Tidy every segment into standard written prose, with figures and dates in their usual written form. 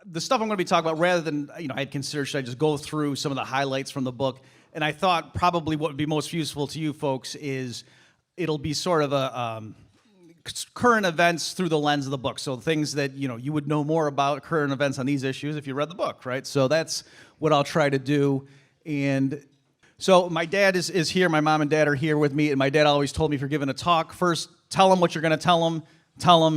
the stuff I'm going to be talking about, rather than, I had considered, should I just go through some of the highlights from the book? And I thought probably what would be most useful to you folks is it'll be sort of a current events through the lens of the book. So things that, you would know more about current events on these issues if you read the book, right? So that's what I'll try to do. And so my dad is here. My mom and dad are here with me. And my dad always told me, if you're giving a talk, first tell them what you're going to tell them,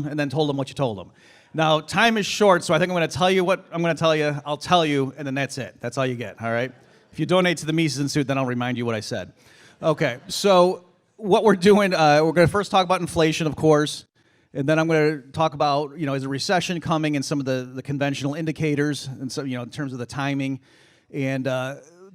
and then told them what you told them. Now, time is short, so I think I'm going to tell you what I'm going to tell you. I'll tell you, and then that's it. That's all you get, all right? If you donate to the Mises Institute, then I'll remind you what I said. Okay, so what we're doing, we're going to first talk about inflation, of course, and then I'm going to talk about, is a recession coming and some of the conventional indicators, and so, in terms of the timing, and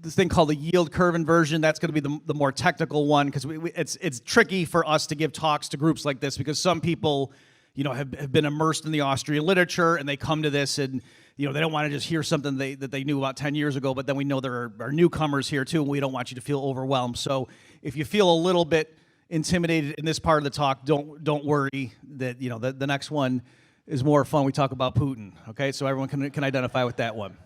this thing called the yield curve inversion. That's going to be the more technical one, because it's tricky for us to give talks to groups like this, because some people, have been immersed in the Austrian literature, and they come to this and, they don't want to just hear something that they knew about 10 years ago, but then we know there are newcomers here too, and we don't want you to feel overwhelmed. So if you feel a little bit intimidated in this part of the talk, don't worry that, the next one is more fun. We talk about Putin, okay? So everyone can identify with that one.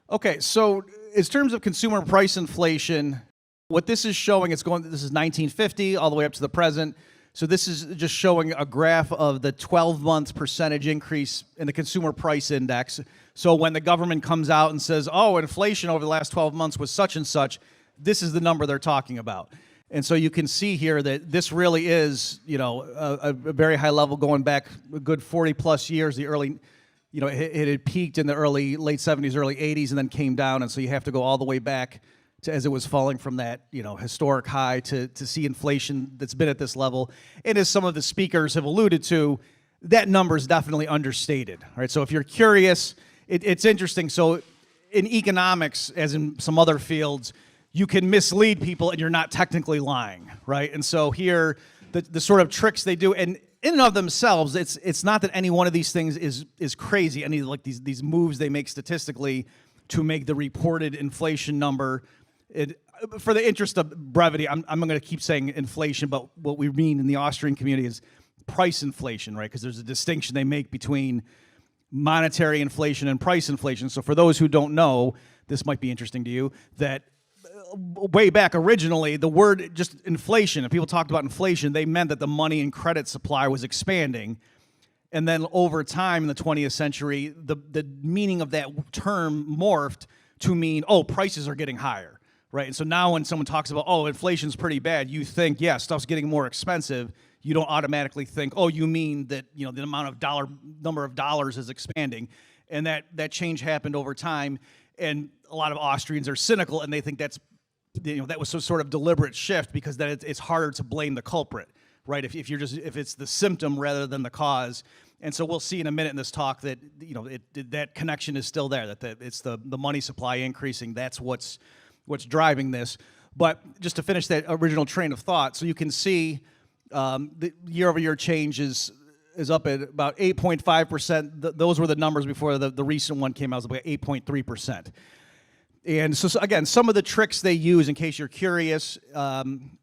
Okay, so in terms of consumer price inflation, what this is showing, this is 1950 all the way up to the present. So this is just showing a graph of the 12-month percentage increase in the consumer price index. So when the government comes out and says, oh, inflation over the last 12 months was such and such, this is the number they're talking about. And so you can see here that this really is, a very high level going back a good 40 plus years. The early, it had peaked in the late 70s, early 80s, and then came down. And so you have to go all the way back to as it was falling from that, historic high to see inflation that's been at this level. And as some of the speakers have alluded to, that number is definitely understated. All right, so if you're curious, it's interesting. So in economics, as in some other fields, you can mislead people and you're not technically lying, right? And so here, the sort of tricks they do, and in and of themselves, it's not that any one of these things is crazy. Any like these moves they make statistically to make the reported inflation number. For the interest of brevity, I'm going to keep saying inflation, but what we mean in the Austrian community is price inflation, right? Because there's a distinction they make between monetary inflation and price inflation. So for those who don't know, this might be interesting to you, that way back originally, the word just inflation, if people talked about inflation, they meant that the money and credit supply was expanding. And then over time in the 20th century, the meaning of that term morphed to mean, oh, prices are getting higher. Right, and so now when someone talks about, oh, inflation's pretty bad, you think, yeah, stuff's getting more expensive. You don't automatically think, oh, you mean that the number of dollars is expanding, and that change happened over time. And a lot of Austrians are cynical, and they think that was some sort of deliberate shift, because then it's harder to blame the culprit, right? If it's the symptom rather than the cause. And so we'll see in a minute in this talk that that connection is still there. That it's the money supply increasing. That's what's driving this. But just to finish that original train of thought, so you can see the year-over-year change is up at about 8.5%. Those were the numbers before the recent one came out. It was about 8.3%. And so again, some of the tricks they use, in case you're curious, and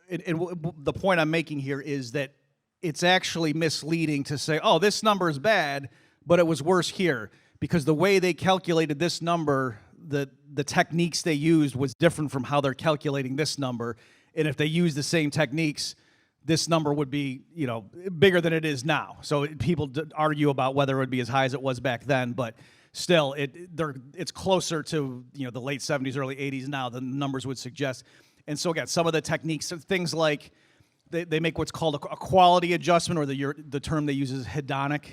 the point I'm making here is that it's actually misleading to say, oh, this number is bad, but it was worse here. Because the way they calculated this number, the techniques they used was different from how they're calculating this number. And if they use the same techniques, this number would be, bigger than it is now. So people argue about whether it would be as high as it was back then, but still, it's closer to, the late 70s, early 80s now than the numbers would suggest. And so again, some of the techniques, things like they make what's called a quality adjustment, or the term they use is hedonic.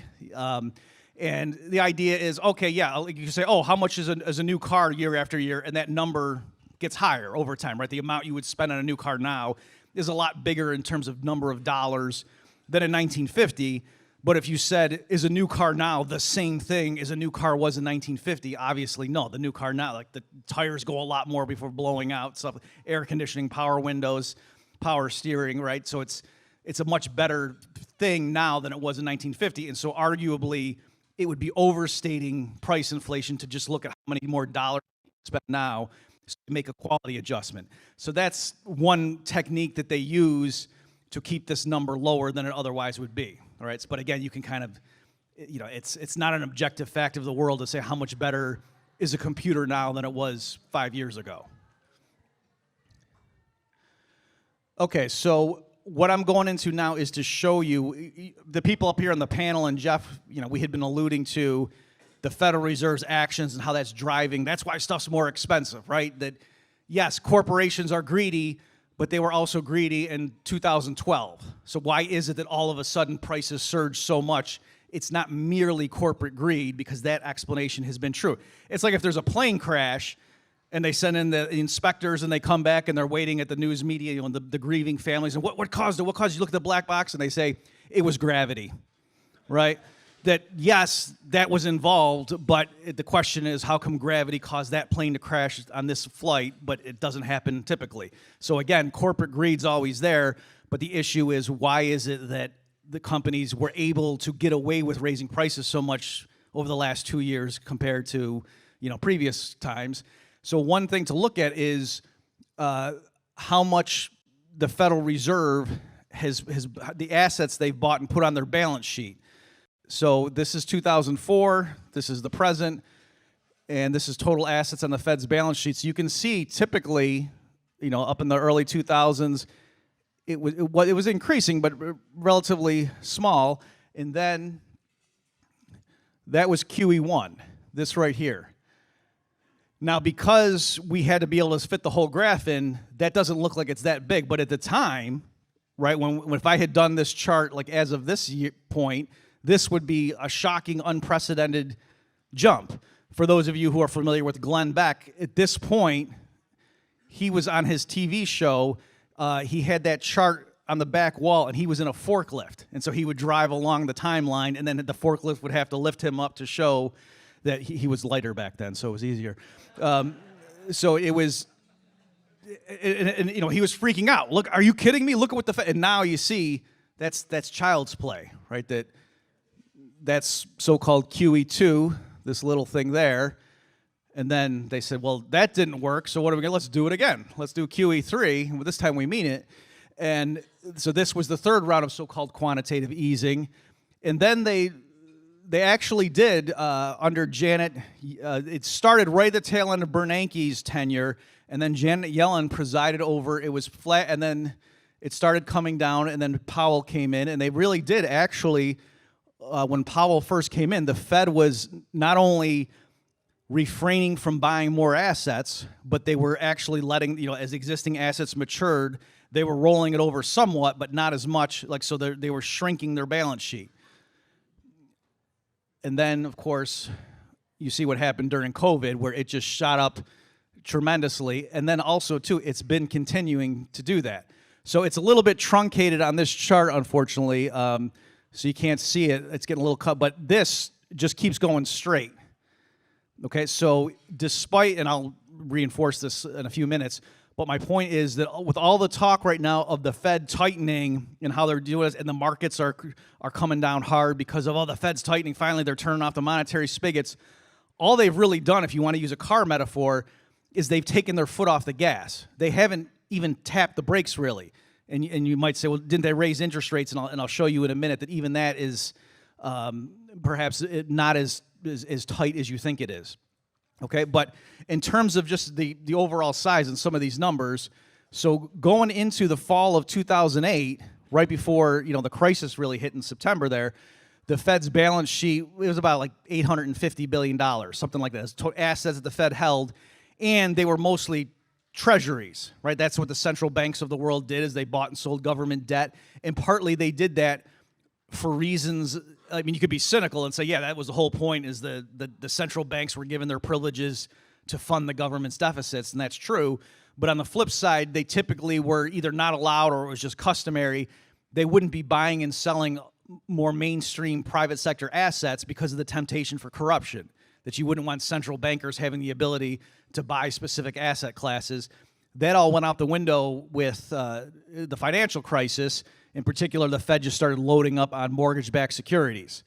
And the idea is, okay, yeah, like you can say, oh, how much is a new car year after year? And that number gets higher over time, right? The amount you would spend on a new car now is a lot bigger in terms of number of dollars than in 1950. But if you said, is a new car now the same thing as a new car was in 1950? Obviously, no. The new car now, like the tires go a lot more before blowing out, stuff, air conditioning, power windows, power steering, right? So it's a much better thing now than it was in 1950. And so arguably, it would be overstating price inflation to just look at how many more dollars spent now to make a quality adjustment. So that's one technique that they use to keep this number lower than it otherwise would be. All right, but again, you can kind of it's not an objective fact of the world to say how much better is a computer now than it was 5 years ago. Okay, so what I'm going into now is to show you, the people up here on the panel, and Jeff, we had been alluding to the Federal Reserve's actions and how that's driving. That's why stuff's more expensive, right? That, yes, corporations are greedy, but they were also greedy in 2012. So why is it that all of a sudden prices surge so much? It's not merely corporate greed, because that explanation has been true. It's like if there's a plane crash and they send in the inspectors and they come back and they're waiting at the news media, the grieving families, and what caused it? What caused it? You look at the black box and they say, it was gravity, right? That, yes, that was involved, but the question is, how come gravity caused that plane to crash on this flight, but it doesn't happen typically? So again, corporate greed's always there, but the issue is, why is it that the companies were able to get away with raising prices so much over the last 2 years compared to previous times? So one thing to look at is how much the Federal Reserve has the assets they've bought and put on their balance sheet. So this is 2004, this is the present, and this is total assets on the Fed's balance sheet. So you can see typically, up in the early 2000s, it was increasing, but relatively small. And then that was QE1, this right here. Now, because we had to be able to fit the whole graph in, that doesn't look like it's that big. But at the time, right, when if I had done this chart like as of this point, this would be a shocking, unprecedented jump. For those of you who are familiar with Glenn Beck, at this point, he was on his TV show. He had that chart on the back wall, and he was in a forklift. And so he would drive along the timeline, and then the forklift would have to lift him up to show that he was lighter back then, so it was easier. So it was, and he was freaking out. Look, are you kidding me? Look at what the and now you see that's child's play, right? That's so-called QE2, this little thing there. And then they said, well, that didn't work, so what are we going to, let's do it again. Let's do QE3, well, this time we mean it. And so this was the third round of so-called quantitative easing. And then they actually did, under Janet, it started right at the tail end of Bernanke's tenure, and then Janet Yellen presided over, it was flat, and then it started coming down, and then Powell came in, and they really did actually, when Powell first came in, the Fed was not only refraining from buying more assets, but they were actually letting, as existing assets matured, they were rolling it over somewhat, but not as much, so they were shrinking their balance sheet. And then, of course, you see what happened during COVID, where it just shot up tremendously. And then also, too, it's been continuing to do that. So it's a little bit truncated on this chart, unfortunately, so you can't see it. It's getting a little cut, but this just keeps going straight. Okay, so despite, and I'll reinforce this in a few minutes, but my point is that with all the talk right now of the Fed tightening and how they're doing it, and the markets are coming down hard because of, the Fed's tightening, finally they're turning off the monetary spigots, all they've really done, if you want to use a car metaphor, is they've taken their foot off the gas. They haven't even tapped the brakes, really. And you might say, well, didn't they raise interest rates? And I'll show you in a minute that even that is perhaps not as tight as you think it is. Okay, but in terms of just the overall size and some of these numbers, so going into the fall of 2008, right before the crisis really hit in September there, the Fed's balance sheet, it was about like $850 billion, something like that. Assets that the Fed held, and they were mostly treasuries, right? That's what the central banks of the world did, is they bought and sold government debt, and partly they did that for reasons, I mean, you could be cynical and say, yeah, that was the whole point, is the central banks were given their privileges to fund the government's deficits, and that's true. But on the flip side, they typically were either not allowed, or it was just customary. They wouldn't be buying and selling more mainstream private sector assets because of the temptation for corruption, that you wouldn't want central bankers having the ability to buy specific asset classes. That all went out the window with the financial crisis. In particular, the Fed just started loading up on mortgage-backed securities.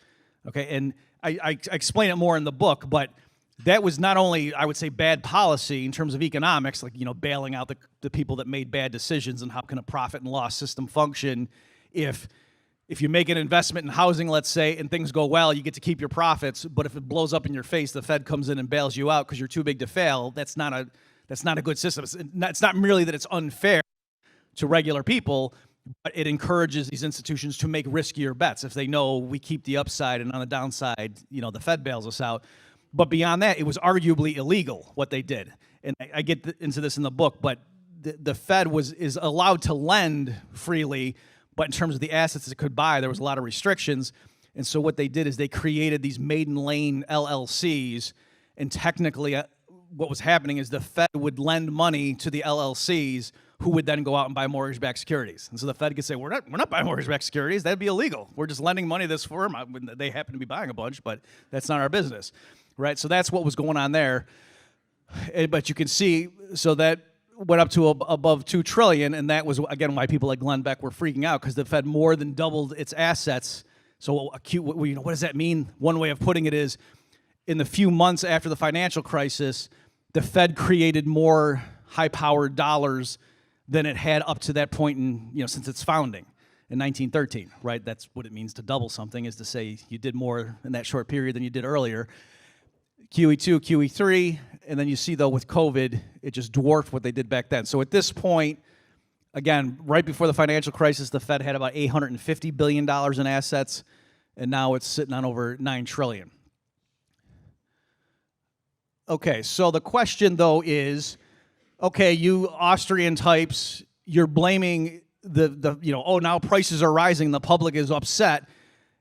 Okay, and I explain it more in the book, but that was not only, I would say, bad policy in terms of economics, like, bailing out the people that made bad decisions, and how can a profit and loss system function if if you make an investment in housing, let's say, and things go well, you get to keep your profits. But if it blows up in your face, the Fed comes in and bails you out because you're too big to fail. That's not a good system. It's not merely that it's unfair to regular people, but it encourages these institutions to make riskier bets if they know we keep the upside and on the downside, the Fed bails us out. But beyond that, it was arguably illegal what they did. And I get into this in the book, but the Fed is allowed to lend freely, but in terms of the assets it could buy, there was a lot of restrictions. And so what they did is they created these maiden lane LLCs, and technically what was happening is the Fed would lend money to the LLCs who would then go out and buy mortgage-backed securities. And so the Fed could say, we're not buying mortgage-backed securities. That'd be illegal. We're just lending money to this firm. They happen to be buying a bunch, but that's not our business, right? So that's what was going on there. But you can see, so that went up to above $2 trillion, and that was, again, why people like Glenn Beck were freaking out, because the Fed more than doubled its assets. So what does that mean? One way of putting it is, in the few months after the financial crisis, the Fed created more high-powered dollars than it had up to that point since its founding in 1913, right? That's what it means to double something, is to say you did more in that short period than you did earlier. QE2, QE3, and then you see, though, with COVID, it just dwarfed what they did back then. So at this point, again, right before the financial crisis, the Fed had about $850 billion in assets, and now it's sitting on over $9 trillion. Okay, so the question, though, is, okay, you Austrian types, you're blaming now prices are rising, the public is upset,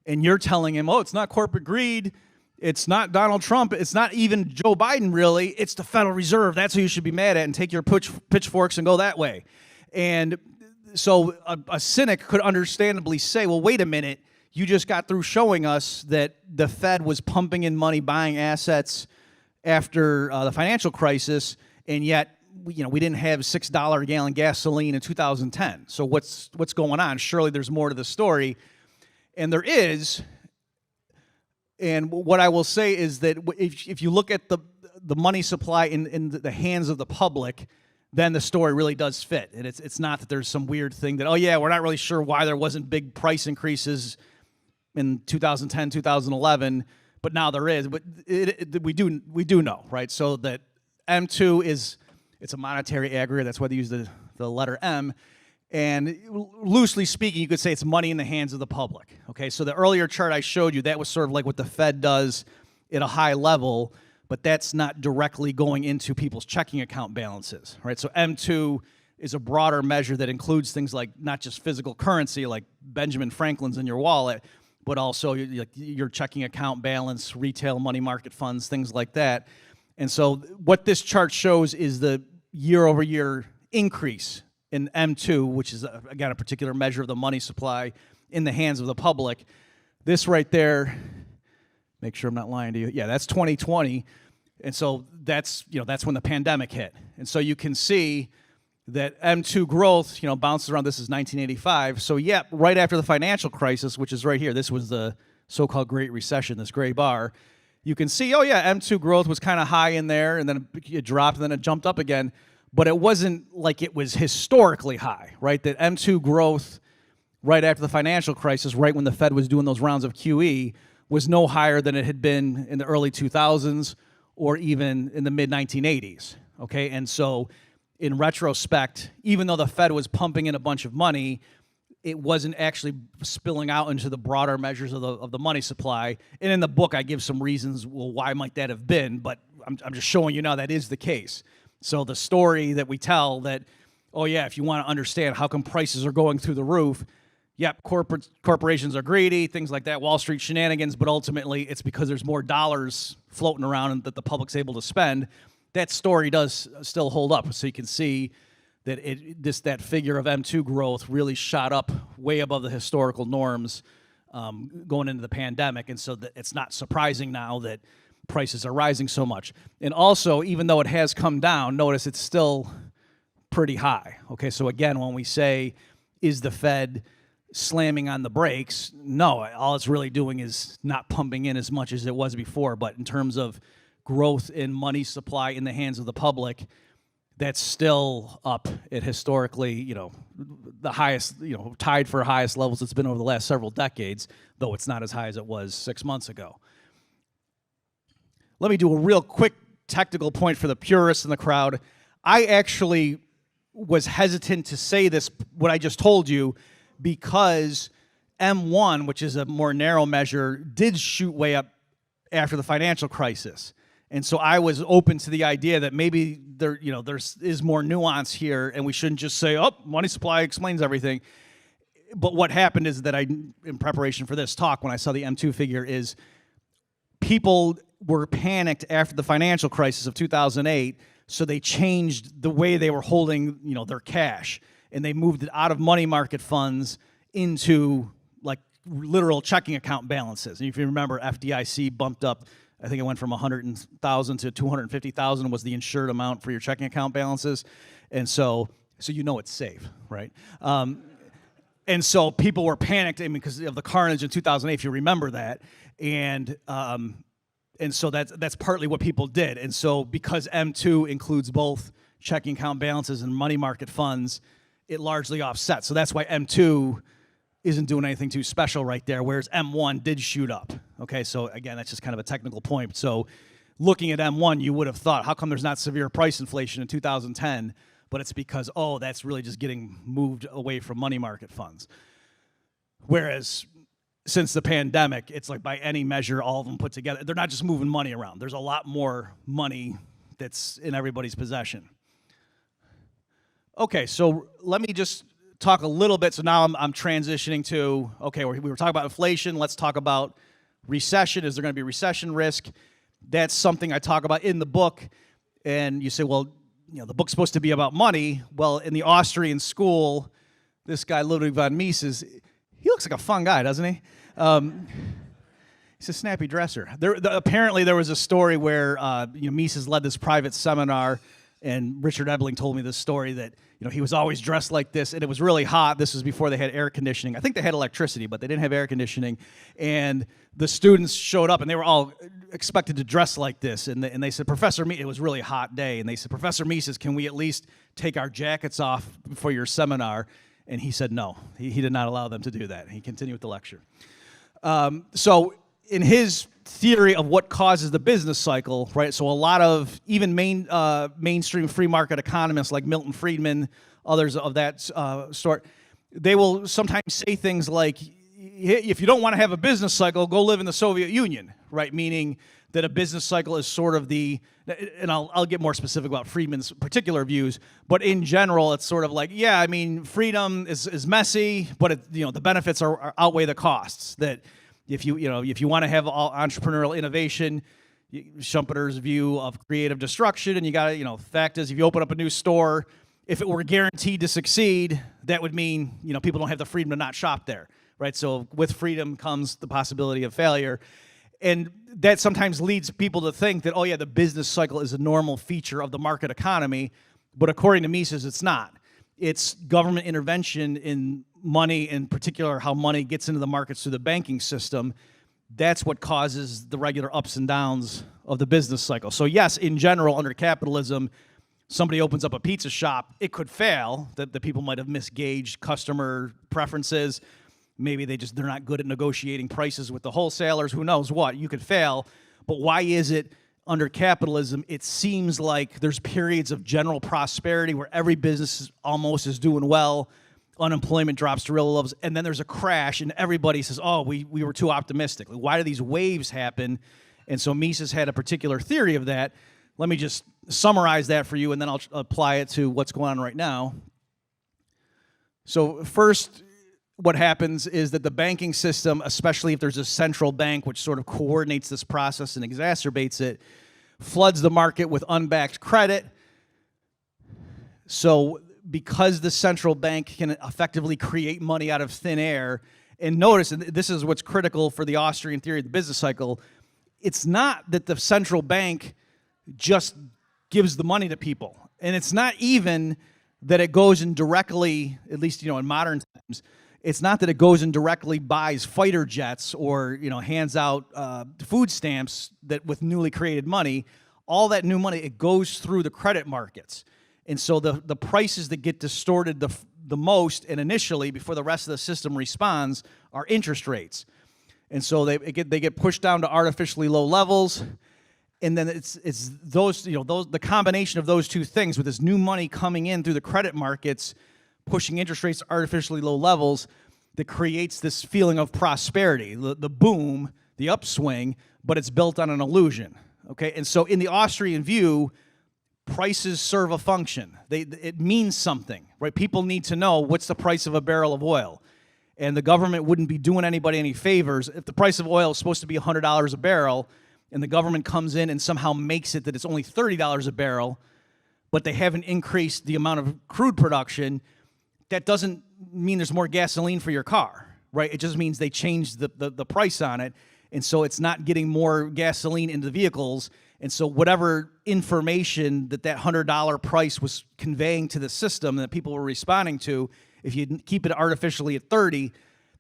and you're telling him, it's not corporate greed, it's not Donald Trump, it's not even Joe Biden, really, it's the Federal Reserve. That's who you should be mad at, and take your pitchforks and go that way. And so a cynic could understandably say, well, wait a minute, you just got through showing us that the Fed was pumping in money, buying assets after the financial crisis, and yet we didn't have $6 a gallon gasoline in 2010. So what's going on? Surely there's more to the story, and there is. And what I will say is that if you look at the money supply in the hands of the public, then the story really does fit. And it's not that there's some weird thing that, we're not really sure why there wasn't big price increases in 2010, 2011, but now there is. But we do know, right? So that M2 it's a monetary aggregate. That's why they use the letter M. And loosely speaking, you could say it's money in the hands of the public. Okay, so the earlier chart I showed you, that was sort of like what the Fed does at a high level, but that's not directly going into people's checking account balances, right? So M2 is a broader measure that includes things like not just physical currency, like Benjamin Franklin's in your wallet, but also your checking account balance, retail money market funds, things like that. And so what this chart shows is the year-over-year increase in M2, which is, again, a particular measure of the money supply in the hands of the public. This right there, make sure I'm not lying to you. Yeah, that's 2020. And so that's when the pandemic hit. And so you can see that M2 growth, bounces around. This is 1985. So, right after the financial crisis, which is right here, this was the so-called Great Recession, this gray bar, you can see, M2 growth was kind of high in there, and then it dropped, and then it jumped up again. But it wasn't like it was historically high, right? That M2 growth right after the financial crisis, right when the Fed was doing those rounds of QE, was no higher than it had been in the early 2000s or even in the mid-1980s, okay? And so in retrospect, even though the Fed was pumping in a bunch of money, it wasn't actually spilling out into the broader measures of the money supply. And in the book, I give some reasons, well, why might that have been? But I'm just showing you now that is the case. So the story that we tell that, if you want to understand how come prices are going through the roof, corporations are greedy, things like that, Wall Street shenanigans, but ultimately it's because there's more dollars floating around and that the public's able to spend. That story does still hold up. So you can see that that figure of M2 growth really shot up way above the historical norms going into the pandemic. And so it's not surprising now that prices are rising so much. And also, even though it has come down, notice it's still pretty high. Okay, so again, when we say, is the Fed slamming on the brakes? No, all it's really doing is not pumping in as much as it was before. But in terms of growth in money supply in the hands of the public, that's still up at historically, the highest, tied for highest levels it's been over the last several decades, though it's not as high as it was 6 months ago. Let me do a real quick technical point for the purists in the crowd. I actually was hesitant to say this, what I just told you, because M1, which is a more narrow measure, did shoot way up after the financial crisis. And so I was open to the idea that maybe there is more nuance here, and we shouldn't just say, oh, money supply explains everything. But what happened is that in preparation for this talk, when I saw the M2 figure, is people were panicked after the financial crisis of 2008, so they changed the way they were holding, their cash, and they moved it out of money market funds into like literal checking account balances. And if you remember, FDIC bumped up. I think it went from 100,000 to 250,000 was the insured amount for your checking account balances, and so it's safe, right? And so people were panicked, because of the carnage in 2008, if you remember that, and so that's partly what people did. And so because M2 includes both checking account balances and money market funds, it largely offsets. So that's why M2 isn't doing anything too special right there, whereas M1 did shoot up. Okay, so again, that's just kind of a technical point. So looking at M1, you would have thought, how come there's not severe price inflation in 2010? But it's because, that's really just getting moved away from money market funds. Whereas since the pandemic, it's like by any measure, all of them put together, they're not just moving money around. There's a lot more money that's in everybody's possession. Okay, so let me just talk a little bit. So now I'm transitioning to, okay, we were talking about inflation. Let's talk about recession. Is there going to be recession risk? That's something I talk about in the book. And you say, well, the book's supposed to be about money. Well, in the Austrian school, this guy, Ludwig von Mises, he looks like a fun guy, doesn't he? He's a snappy dresser. Apparently, there was a story where Mises led this private seminar, and Richard Ebling told me this story that he was always dressed like this, and it was really hot. This was before they had air conditioning. I think they had electricity, but they didn't have air conditioning. And the students showed up, and they were all expected to dress like this. And they said, Professor Mises, it was a really hot day, and they said, Professor Mises, can we at least take our jackets off for your seminar? And he said no. He did not allow them to do that. He continued with the lecture. So in his theory of what causes the business cycle, right? So a lot of even mainstream free market economists like Milton Friedman, others of that sort, they will sometimes say things like, if you don't want to have a business cycle, go live in the Soviet Union, right? Meaning that a business cycle is sort of and I'll get more specific about Friedman's particular views, but in general, it's sort of like, freedom is messy, but the benefits outweigh the costs. That if you want to have all entrepreneurial innovation, Schumpeter's view of creative destruction, and you got fact is, if you open up a new store, if it were guaranteed to succeed, that would mean people don't have the freedom to not shop there, right? So with freedom comes the possibility of failure. And that sometimes leads people to think that, the business cycle is a normal feature of the market economy. But according to Mises, it's not. It's government intervention in money, in particular how money gets into the markets through the banking system. That's what causes the regular ups and downs of the business cycle. So yes, in general, under capitalism, somebody opens up a pizza shop, it could fail, that the people might have misgauged customer preferences. Maybe they're not good at negotiating prices with the wholesalers. Who knows what? You could fail. But why is it under capitalism, it seems like there's periods of general prosperity where every business almost is doing well, unemployment drops to real levels, and then there's a crash and everybody says, we were too optimistic. Why do these waves happen? And so Mises had a particular theory of that. Let me just summarize that for you, and then I'll apply it to what's going on right now. So first, what happens is that the banking system, especially if there's a central bank which sort of coordinates this process and exacerbates it, floods the market with unbacked credit. So because the central bank can effectively create money out of thin air, and notice, and this is what's critical for the Austrian theory of the business cycle, it's not that the central bank just gives the money to people. And it's not even that it goes and directly, at least in modern times, it's not that it goes and directly buys fighter jets or hands out food stamps that with newly created money. All that new money, it goes through the credit markets. And so the prices that get distorted the most and initially before the rest of the system responds are interest rates. And so they get pushed down to artificially low levels. And then it's those, the combination of those two things with this new money coming in through the credit markets, pushing interest rates to artificially low levels, that creates this feeling of prosperity, the boom, the upswing, but it's built on an illusion. Okay, and so in the Austrian view, prices serve a function. It means something, right? People need to know what's the price of a barrel of oil. And the government wouldn't be doing anybody any favors. If the price of oil is supposed to be $100 a barrel, and the government comes in and somehow makes it that it's only $30 a barrel, but they haven't increased the amount of crude production, that doesn't mean there's more gasoline for your car, right? It just means they changed the price on it, and so it's not getting more gasoline into vehicles, and so whatever information that $100 price was conveying to the system that people were responding to, if you keep it artificially at 30,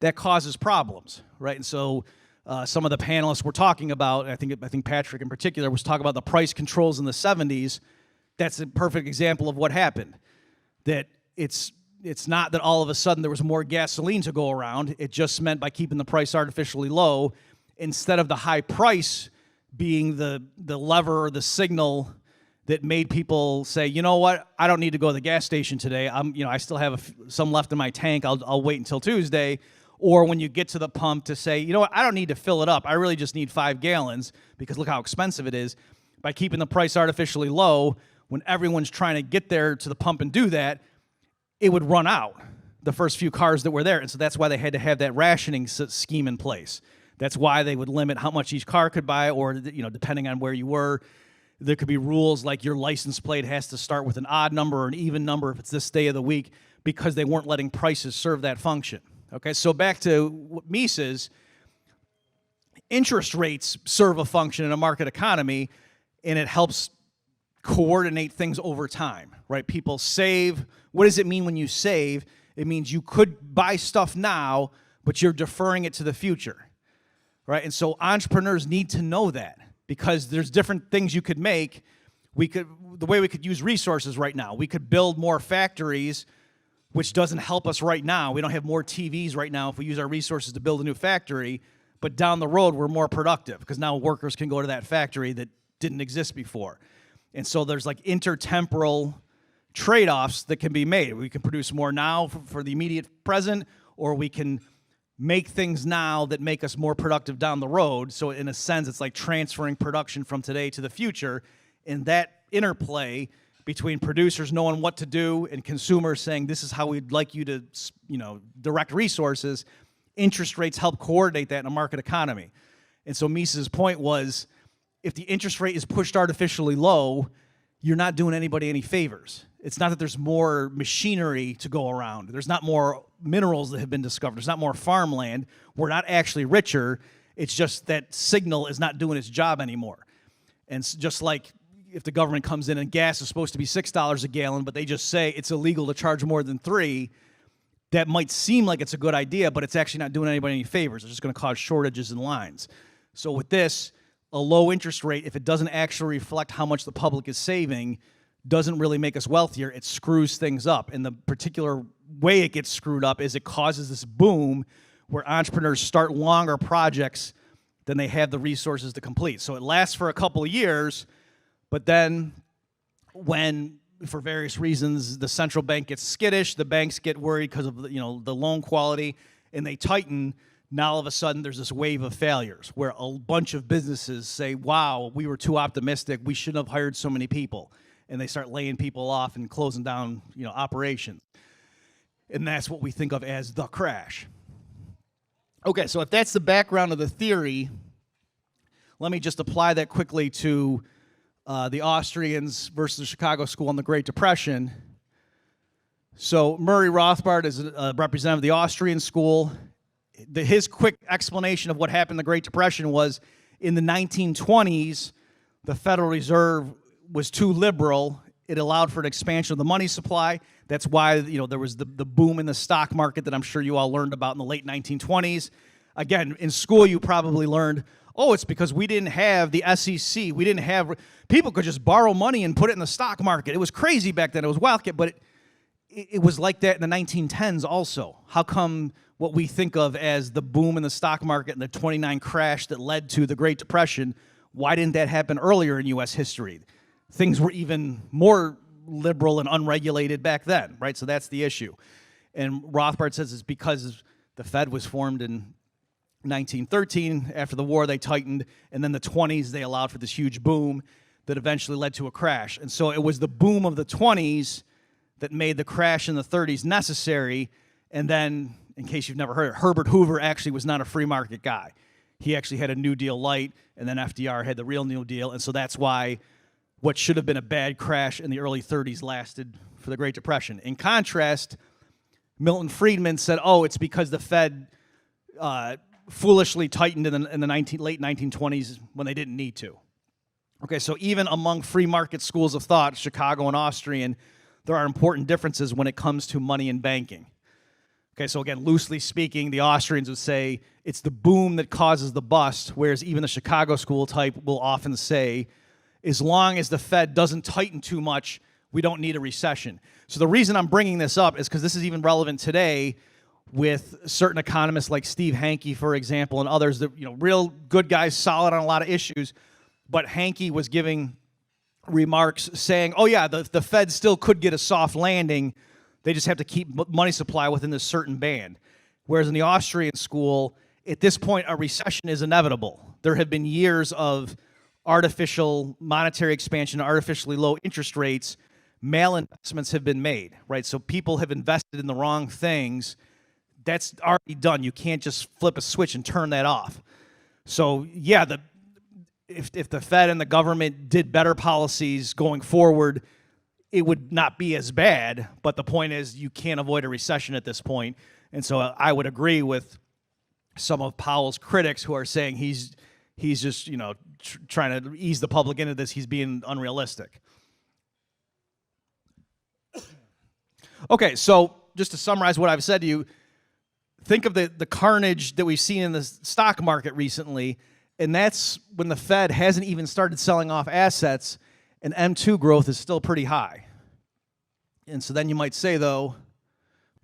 that causes problems, right? And so some of the panelists were talking about, I think Patrick in particular was talking about the price controls in the 70s. That's a perfect example of what happened. That it's not that all of a sudden there was more gasoline to go around. It just meant by keeping the price artificially low, instead of the high price being the lever or the signal that made people say, you know what, I don't need to go to the gas station today. I still have some left in my tank. I'll wait until Tuesday. Or when you get to the pump to say, you know what, I don't need to fill it up. I really just need 5 gallons because look how expensive it is. By keeping the price artificially low, when everyone's trying to get there to the pump and do that, it would run out, the first few cars that were there. And so that's why they had to have that rationing scheme in place. That's why they would limit how much each car could buy, or depending on where you were. There could be rules like your license plate has to start with an odd number or an even number if it's this day of the week, because they weren't letting prices serve that function. Okay, so back to Mises, interest rates serve a function in a market economy, and it helps coordinate things over time, right? People save. What does it mean when you save? It means you could buy stuff now, but you're deferring it to the future, right? And so entrepreneurs need to know that, because there's different things you could make. The way we could use resources right now, we could build more factories, which doesn't help us right now. We don't have more TVs right now if we use our resources to build a new factory, but down the road we're more productive because now workers can go to that factory that didn't exist before. And so there's like intertemporal trade-offs that can be made. We can produce more now for the immediate present, or we can make things now that make us more productive down the road. So in a sense, it's like transferring production from today to the future, and that interplay between producers knowing what to do and consumers saying, this is how we'd like you to, direct resources. Interest rates help coordinate that in a market economy. And so Mises' point was, if the interest rate is pushed artificially low, you're not doing anybody any favors. It's not that there's more machinery to go around. There's not more minerals that have been discovered. There's not more farmland. We're not actually richer. It's just that signal is not doing its job anymore. And just like if the government comes in and gas is supposed to be $6 a gallon, but they just say it's illegal to charge more than $3, that might seem like it's a good idea, but it's actually not doing anybody any favors. It's just going to cause shortages in lines. So with this, a low interest rate, if it doesn't actually reflect how much the public is saving, doesn't really make us wealthier. It screws things up. And the particular way it gets screwed up is it causes this boom where entrepreneurs start longer projects than they have the resources to complete. So it lasts for a couple of years, but then when, for various reasons, the central bank gets skittish, the banks get worried because of the loan quality, and they tighten, now all of a sudden there's this wave of failures where a bunch of businesses say, wow, we were too optimistic, we shouldn't have hired so many people. And they start laying people off and closing down operations. And that's what we think of as the crash. Okay, so if that's the background of the theory, let me just apply that quickly to the Austrians versus the Chicago School on the Great Depression. So Murray Rothbard is a representative of the Austrian school. His quick explanation of what happened in the Great Depression was in the 1920s, the Federal Reserve was too liberal. It allowed for an expansion of the money supply. That's why there was the boom in the stock market that I'm sure you all learned about in the late 1920s. Again, in school you probably learned oh, it's because we didn't have the SEC. We didn't have, people could just borrow money and put it in the stock market. It was crazy back then. It was wildcat, but it was like that in the 1910s also. How come what we think of as the boom in the stock market and the 29 crash that led to the Great Depression, why didn't that happen earlier in U.S. history? Things were even more liberal and unregulated back then, right? So that's the issue. And Rothbard says it's because the Fed was formed in 1913. After the war, they tightened, and then the 20s, they allowed for this huge boom that eventually led to a crash. And so it was the boom of the 20s that made the crash in the 30s necessary. And then, in case you've never heard it, Herbert Hoover actually was not a free market guy. He actually had a New Deal light, and then FDR had the real New Deal. And so that's why what should have been a bad crash in the early 30s lasted for the Great Depression. In contrast, Milton Friedman said, oh, it's because the Fed foolishly tightened in the late 1920s when they didn't need to. Okay, so even among free market schools of thought, Chicago and Austrian, there are important differences when it comes to money and banking. Okay, so again, loosely speaking, the Austrians would say it's the boom that causes the bust, whereas even the Chicago school type will often say, as long as the Fed doesn't tighten too much, we don't need a recession. So the reason I'm bringing this up is because this is even relevant today with certain economists like Steve Hanke, for example, and others that, real good guys, solid on a lot of issues. But Hanke was giving remarks saying, oh yeah, the Fed still could get a soft landing. They just have to keep money supply within this certain band. Whereas in the Austrian school, at this point, a recession is inevitable. There have been years of artificial monetary expansion, artificially low interest rates. Malinvestments have been made, right? So people have invested in the wrong things. That's already done. You can't just flip a switch and turn that off. So yeah, if the Fed and the government did better policies going forward, it would not be as bad. But the point is, you can't avoid a recession at this point. And so I would agree with some of Powell's critics who are saying he's just trying to ease the public into this. He's being unrealistic. Okay, so just to summarize what I've said to you, think of the carnage that we've seen in the stock market recently, and that's when the Fed hasn't even started selling off assets, and M2 growth is still pretty high. And so then you might say, though,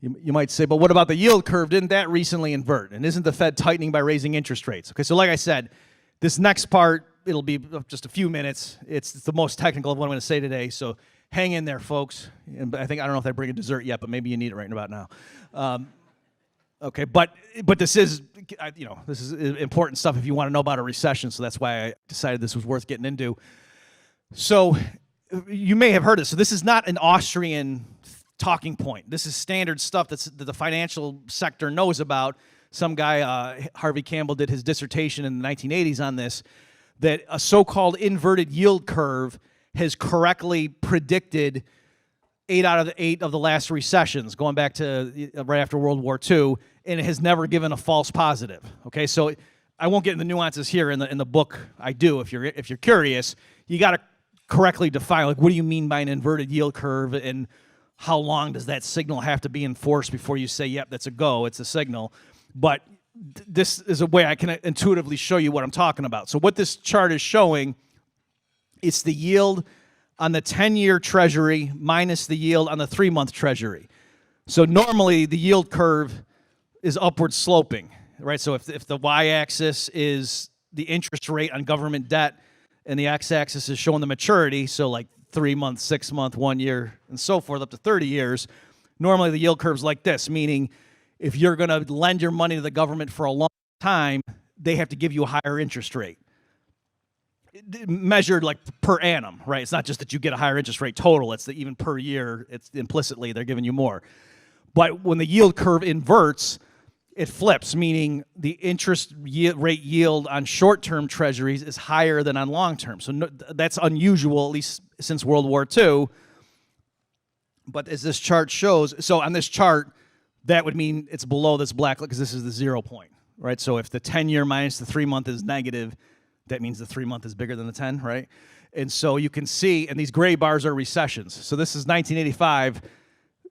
but what about the yield curve? Didn't that recently invert? And isn't the Fed tightening by raising interest rates? Okay, so like I said, this next part, it'll be just a few minutes. It's the most technical of what I'm going to say today, so hang in there, folks. And I don't know if I bring a dessert yet, but maybe you need it right about now. Okay, but this is important stuff if you want to know about a recession, so that's why I decided this was worth getting into. So you may have heard it. So this is not an Austrian talking point. This is standard stuff that the financial sector knows about. Some guy, Harvey Campbell, did his dissertation in the 1980s on this, that a so-called inverted yield curve has correctly predicted 8 out of the 8 of the last recessions, going back to right after World War II, and it has never given a false positive. Okay, so I won't get into the nuances here in the book. I do. If you're curious, you got to correctly define, like, what do you mean by an inverted yield curve, and how long does that signal have to be enforced before you say, yep, that's a go, it's a signal. But this is a way I can intuitively show you what I'm talking about. So what this chart is showing, it's the yield on the 10-year Treasury minus the yield on the 3-month Treasury. So normally the yield curve is upward sloping, right? So if the y-axis is the interest rate on government debt and the x-axis is showing the maturity, so like 3 months, 6 month, 1 year, and so forth, up to 30 years, normally the yield curve's like this, meaning if you're going to lend your money to the government for a long time, they have to give you a higher interest rate. Measured like per annum, right? It's not just that you get a higher interest rate total, it's that even per year, it's implicitly they're giving you more. But when the yield curve inverts, it flips, meaning the interest rate yield on short-term treasuries is higher than on long-term. So that's unusual, at least since World War II. But as this chart shows, so on this chart, that would mean it's below this black, because this is the 0 point, right? So if the 10-year minus the 3-month is negative, that means the 3-month is bigger than the 10, right? And so you can see, and these gray bars are recessions. So this is 1985.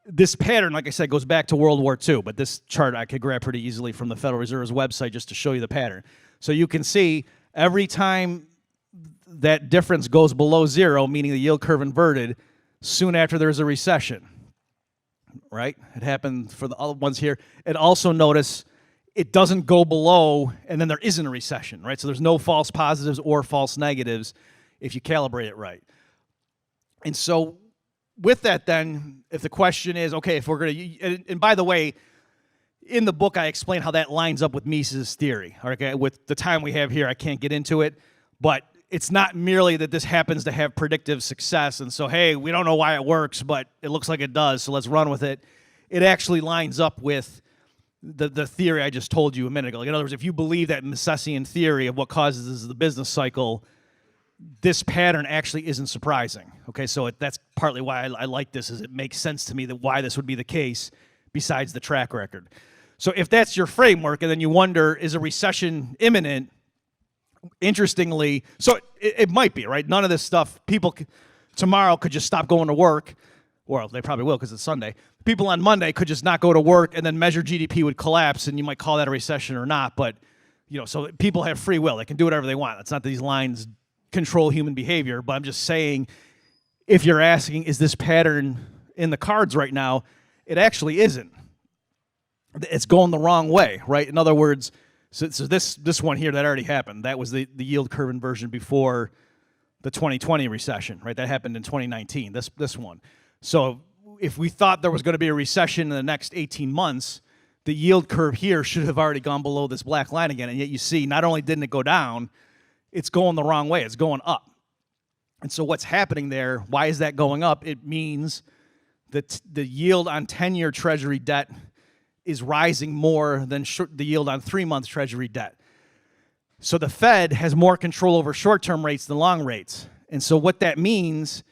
This pattern, like I said, goes back to World War II, but this chart I could grab pretty easily from the Federal Reserve's website just to show you the pattern. So you can see Every time that difference goes below zero, meaning the yield curve inverted, soon after there's a recession, right? It happened for the other ones here. And also notice it doesn't go below and then there isn't a recession, right? So there's no false positives or false negatives if you calibrate it right. And so with that then, if the question is, okay, if we're going to, and by the way, in the book I explain how that lines up with Mises' theory. Okay, with the time we have here, I can't get into it, but it's not merely that this happens to have predictive success, and so, hey, we don't know why it works, but it looks like it does, so let's run with it. It actually lines up with the theory I just told you a minute ago. Like, in other words, if you believe that Misesian theory of what causes the business cycle, this pattern actually isn't surprising. Okay, so that's partly why I like this, is it makes sense to me that why this would be the case besides the track record. So if that's your framework, and then you wonder, is a recession imminent? Interestingly, so it might be, right? None of this stuff, people tomorrow could just stop going to work, or they probably will because it's Sunday. People on Monday could just not go to work, and then measured GDP would collapse, and you might call that a recession or not, but, you know, so people have free will. They can do whatever they want. It's not that these lines control human behavior, but I'm just saying, if you're asking, is this pattern in the cards right now, it actually isn't. It's going the wrong way, right? In other words, so this one here that already happened, that was the yield curve inversion before the 2020 recession, right? That happened in 2019, this one. So if we thought there was going to be a recession in the next 18 months, the yield curve here should have already gone below this black line again, and yet you see, not only didn't it go down, it's going the wrong way, it's going up. And so what's happening there, why is that going up? It means that the yield on 10-year Treasury debt is rising more than the yield on 3-month Treasury debt. So the Fed has more control over short-term rates than long rates. And so what that means,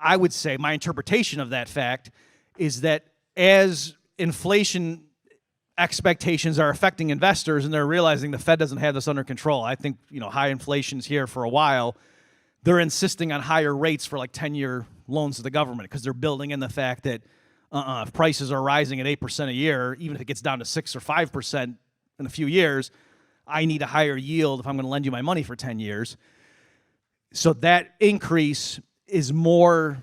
I would say, my interpretation of that fact, is that as inflation expectations are affecting investors and they're realizing the Fed doesn't have this under control, I think, you know, high inflation's here for a while, they're insisting on higher rates for like 10-year loans to the government because they're building in the fact that if prices are rising at 8% a year, even if it gets down to 6 or 5% in a few years, I need a higher yield if I'm going to lend you my money for 10 years. So that increase is more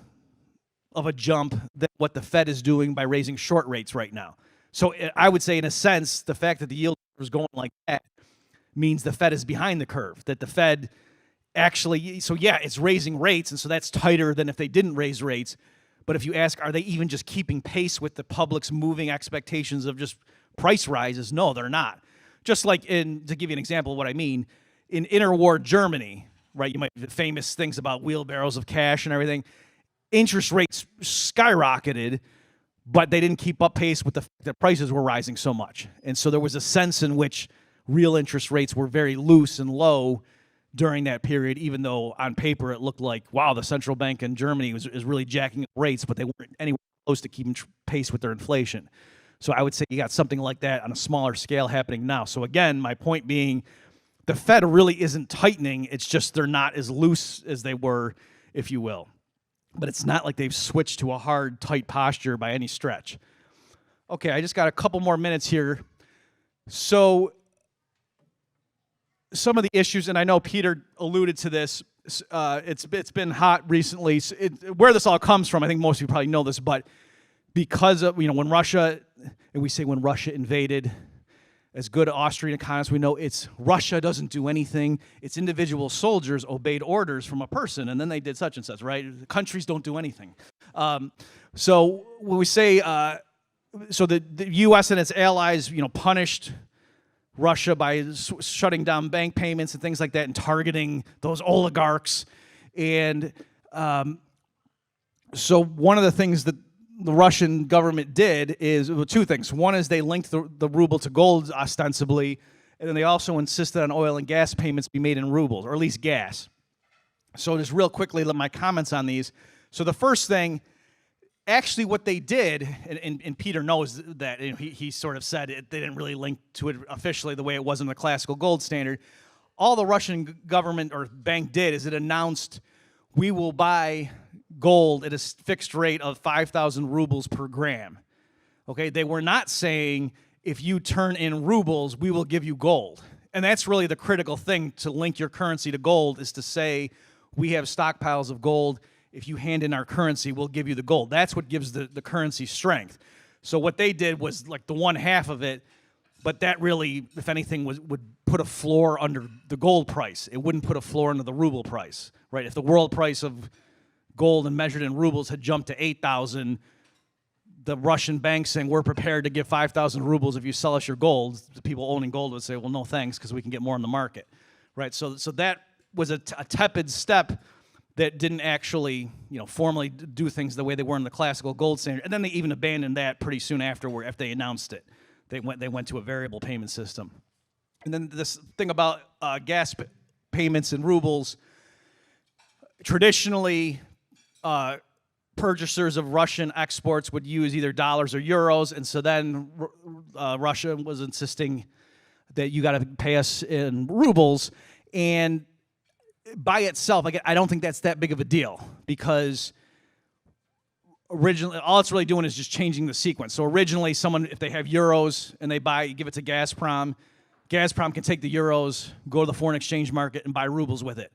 of a jump than what the Fed is doing by raising short rates right now. So I would say, in a sense, the fact that the yield is going like that means the Fed is behind the curve, that the Fed actually, so yeah, it's raising rates, and so that's tighter than if they didn't raise rates. But if you ask, are they even just keeping pace with the public's moving expectations of just price rises? No, they're not. Just like to give you an example of what I mean, in interwar Germany, right, you might have famous things about wheelbarrows of cash and everything. Interest rates skyrocketed, but they didn't keep up pace with the fact that prices were rising so much. And so there was a sense in which real interest rates were very loose and low during that period, even though on paper it looked like, wow, the central bank in Germany is really jacking up rates, but they weren't anywhere close to keeping pace with their inflation. So I would say you got something like that on a smaller scale happening now. So again, my point being, the Fed really isn't tightening, it's just they're not as loose as they were, if you will. But it's not like they've switched to a hard, tight posture by any stretch. Okay, I just got a couple more minutes here. So some of the issues, and I know Peter alluded to this, it's been hot recently. Where this all comes from, I think most of you probably know this, but because of, you know, when Russia, and we say when Russia invaded, as good Austrian economists, we know it's Russia doesn't do anything. It's individual soldiers obeyed orders from a person, and then they did such and such, right? Countries don't do anything. So when we say, so the U.S. and its allies, you know, punished Russia by shutting down bank payments and things like that and targeting those oligarchs. And so one of the things that the Russian government did is, well, two things. One is they linked the ruble to gold ostensibly, and then they also insisted on oil and gas payments be made in rubles, or at least gas. So just real quickly, my comments on these. So the first thing, actually what they did, and Peter knows that, you know, he sort of said they didn't really link to it officially the way it was in the classical gold standard. All the Russian government or bank did is it announced, we will buy gold at a fixed rate of 5,000 rubles per gram. Okay, they were not saying, if you turn in rubles, we will give you gold. And that's really the critical thing to link your currency to gold, is to say, we have stockpiles of gold. If you hand in our currency, we'll give you the gold. That's what gives the currency strength. So what they did was like the one half of it, but that really, if anything, would put a floor under the gold price. It wouldn't put a floor under the ruble price, right? If the world price of gold and measured in rubles had jumped to 8,000, the Russian bank saying, we're prepared to give 5,000 rubles if you sell us your gold, the people owning gold would say, well, no thanks, because we can get more in the market, right? So that was a tepid step that didn't actually, formally do things the way they were in the classical gold standard. And then they even abandoned that pretty soon afterward, after they announced it. They went to a variable payment system. And then this thing about gas payments in rubles, traditionally, purchasers of Russian exports would use either dollars or euros, and so then Russia was insisting that you got to pay us in rubles. And by itself, I don't think that's that big of a deal, because originally all it's really doing is just changing the sequence. So originally, someone, if they have euros and they give it to Gazprom, Gazprom can take the euros, go to the foreign exchange market, and buy rubles with it.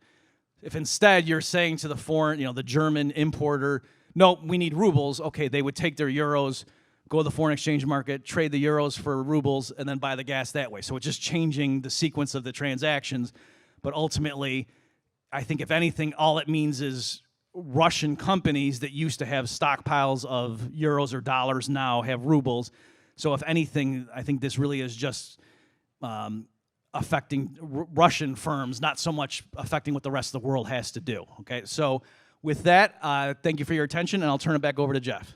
If instead you're saying to the the German importer, no, we need rubles, okay, they would take their euros, go to the foreign exchange market, trade the euros for rubles, and then buy the gas that way. So it's just changing the sequence of the transactions. But ultimately, I think if anything, all it means is Russian companies that used to have stockpiles of euros or dollars now have rubles. So if anything, I think this really is just affecting Russian firms, not so much affecting what the rest of the world has to do. Okay, so with that, thank you for your attention, and I'll turn it back over to Jeff.